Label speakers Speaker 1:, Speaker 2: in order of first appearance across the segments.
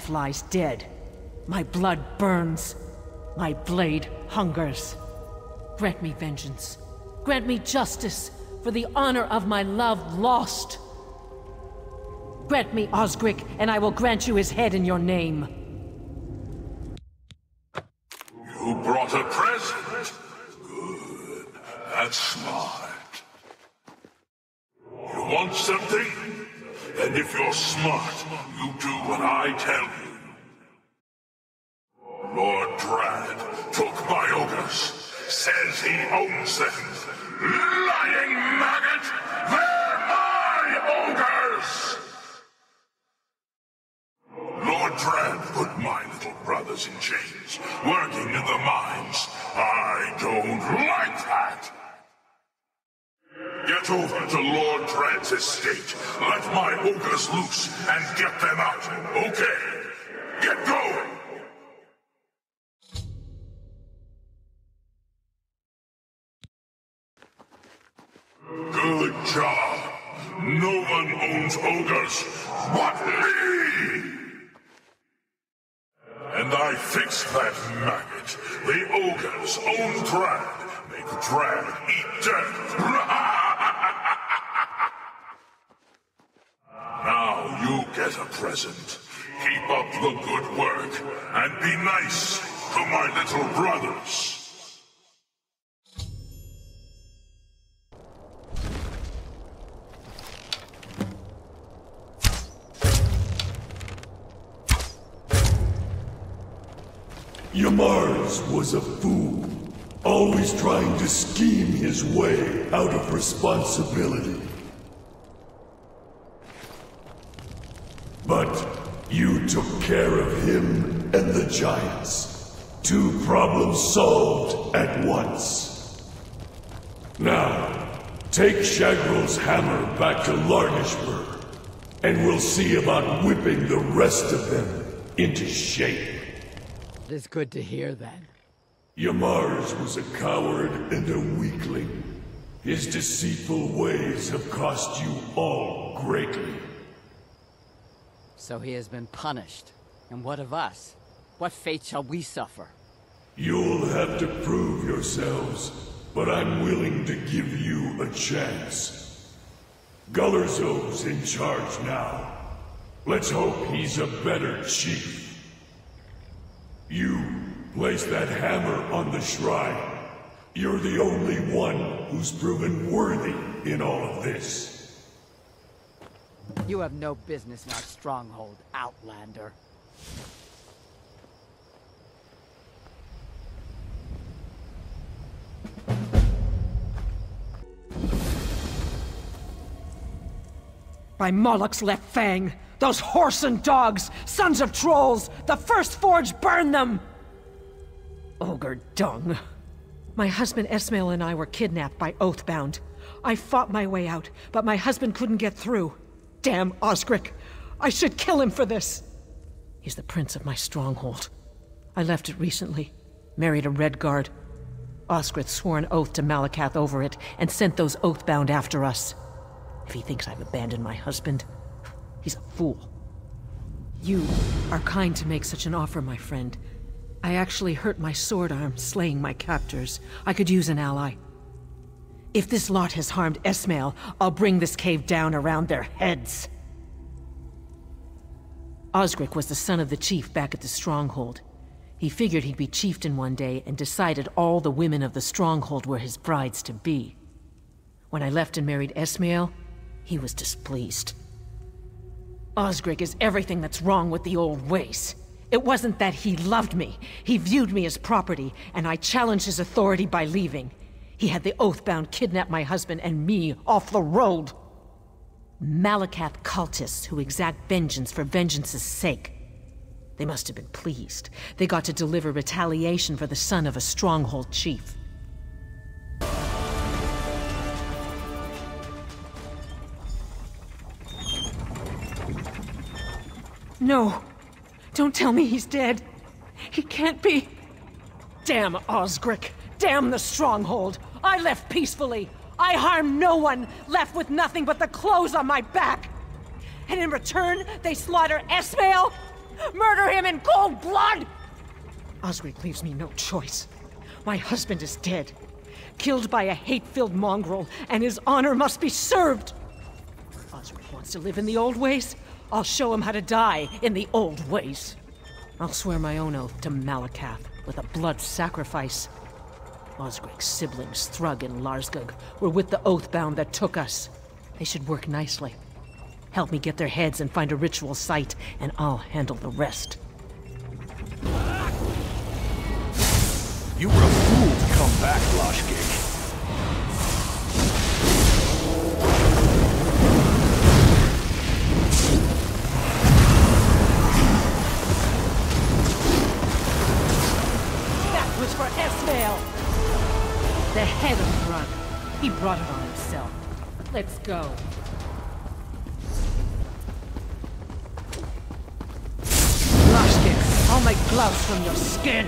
Speaker 1: Malacath lies dead. My blood burns. My blade hungers. Grant me vengeance. Grant me justice for the honor of my love lost. Grant me Osgric, and I will grant you his head in your name.
Speaker 2: You brought a present? Good. That's smart. You want something? And if you're smart, you do what I tell you. Lord Drad took my ogres. Says he owns them. Lying maggot! They're my ogres! Lord Drad put my little brothers in chains, working in the mines. I don't like that! Get over to Lord Drad's estate. Let my ogres loose and get them out. Okay. Get going! Good job. No one owns ogres but me! And I fixed that maggot. The ogres own Drad. Make Drad eat dirt. Now you get a present. Keep up the good work, and be nice to my little brothers.
Speaker 3: Yamars was a fool, always trying to scheme his way out of responsibility. But you took care of him and the giants. 2 problems solved at once. Now, take Shagrel's hammer back to Larnishburg, and we'll see about whipping the rest of them into shape.
Speaker 4: It is good to hear, then.
Speaker 3: Yamars was a coward and a weakling. His deceitful ways have cost you all greatly.
Speaker 4: So he has been punished. And what of us? What fate shall we suffer?
Speaker 3: You'll have to prove yourselves, but I'm willing to give you a chance. Gullerzo's in charge now. Let's hope he's a better chief. You place that hammer on the shrine. You're the only one who's proven worthy in all of this.
Speaker 4: You have no business in our stronghold, Outlander.
Speaker 1: By Moloch's left fang! Those whoreson dogs! Sons of trolls! The first forge burn them! Ogre dung. My husband Esmail and I were kidnapped by Oathbound. I fought my way out, but my husband couldn't get through. Damn Osgric! I should kill him for this! He's the prince of my stronghold. I left it recently. Married a Red Guard. Osgric swore an oath to Malacath over it, and sent those Oathbound after us. If he thinks I've abandoned my husband, he's a fool. You are kind to make such an offer, my friend. I actually hurt my sword arm slaying my captors. I could use an ally. If this lot has harmed Esmail, I'll bring this cave down around their heads. Osgric was the son of the chief back at the stronghold. He figured he'd be chieftain one day and decided all the women of the stronghold were his brides to be. When I left and married Esmail, he was displeased. Osgric is everything that's wrong with the old ways. It wasn't that he loved me. He viewed me as property, and I challenged his authority by leaving. He had the Oathbound kidnap my husband and me off the road. Malacath cultists who exact vengeance for vengeance's sake. They must have been pleased. They got to deliver retaliation for the son of a stronghold chief. No! Don't tell me he's dead! He can't be! Damn Osgric! Damn the stronghold! I left peacefully! I harmed no one, left with nothing but the clothes on my back! And in return, they slaughter Esmail? Murder him in cold blood! Osric leaves me no choice. My husband is dead, killed by a hate-filled mongrel, and his honor must be served. Osric wants to live in the old ways. I'll show him how to die in the old ways. I'll swear my own oath to Malacath with a blood sacrifice. Osric's siblings, Thrug and Larsgug, were with the Oathbound that took us. They should work nicely. Help me get their heads and find a ritual site, and I'll handle the rest.
Speaker 3: You were a fool to come back, Loshgig.
Speaker 1: That was for Esmail! The head of Thrug. He brought it on himself. Let's go. Loshgig, I'll make gloves from your skin!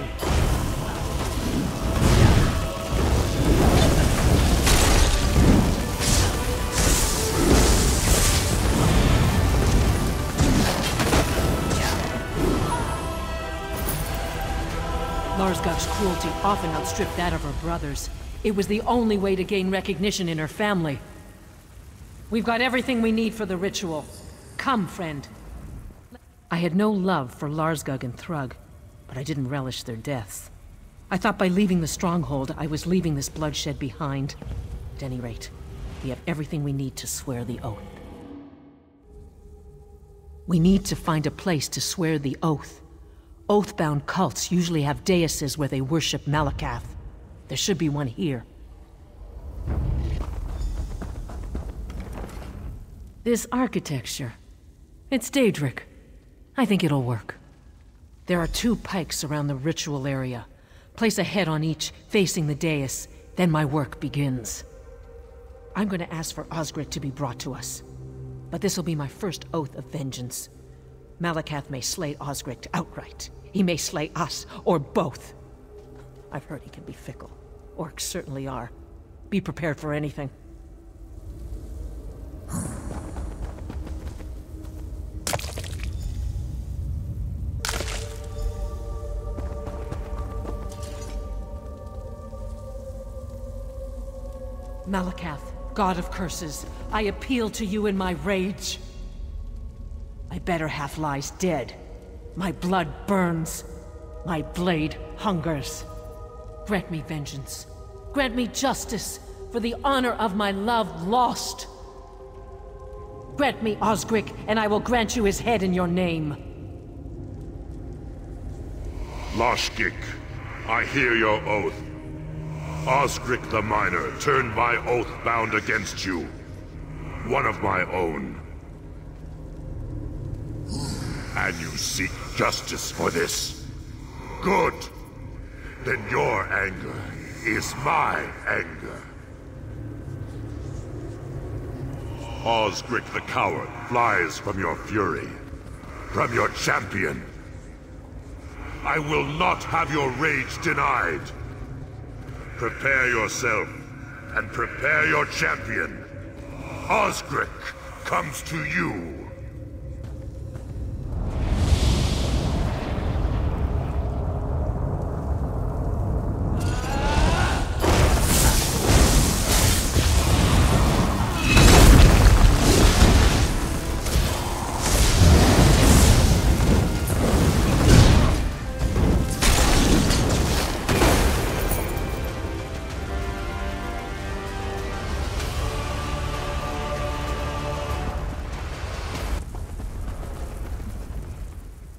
Speaker 1: Larsgug's cruelty often outstripped that of her brothers. It was the only way to gain recognition in her family. We've got everything we need for the ritual. Come, friend. I had no love for Larsgug and Thrug, but I didn't relish their deaths. I thought by leaving the stronghold, I was leaving this bloodshed behind. At any rate, we have everything we need to swear the oath. We need to find a place to swear the oath. Oathbound cults usually have daises where they worship Malacath. There should be one here. This architecture. It's Daedric. I think it'll work. There are 2 pikes around the ritual area. Place a head on each, facing the dais. Then my work begins. I'm going to ask for Osric to be brought to us. But this will be my first oath of vengeance. Malacath may slay Osric outright. He may slay us, or both. I've heard he can be fickle. Orcs certainly are. Be prepared for anything. Malacath, god of curses, I appeal to you in my rage. My better half lies dead. My blood burns. My blade hungers. Grant me vengeance. Grant me justice for the honor of my love lost. Grant me Osric, and I will grant you his head in your name.
Speaker 2: Loshgig, I hear your oath. Osric the Miner turned my oath bound against you. One of my own. And you seek justice for this? Good. Then your anger is my anger. Osric the Coward flies from your fury, from your champion. I will not have your rage denied. Prepare yourself, and prepare your champion. Osric comes to you.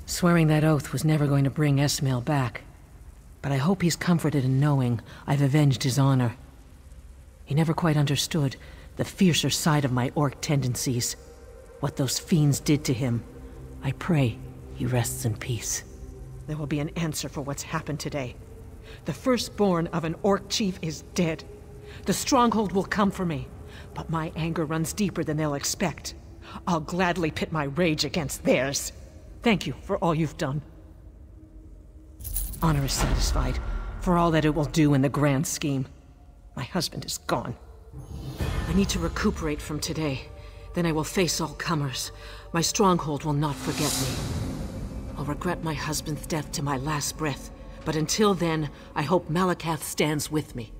Speaker 1: Swearing that oath was never going to bring Esmail back. But I hope he's comforted in knowing I've avenged his honor. He never quite understood the fiercer side of my orc tendencies. What those fiends did to him. I pray he rests in peace. There will be an answer for what's happened today. The firstborn of an orc chief is dead. The stronghold will come for me, but my anger runs deeper than they'll expect. I'll gladly pit my rage against theirs. Thank you for all you've done. Honor is satisfied for all that it will do in the grand scheme. My husband is gone. I need to recuperate from today. Then I will face all comers. My stronghold will not forget me. I'll regret my husband's death to my last breath, but until then, I hope Malacath stands with me.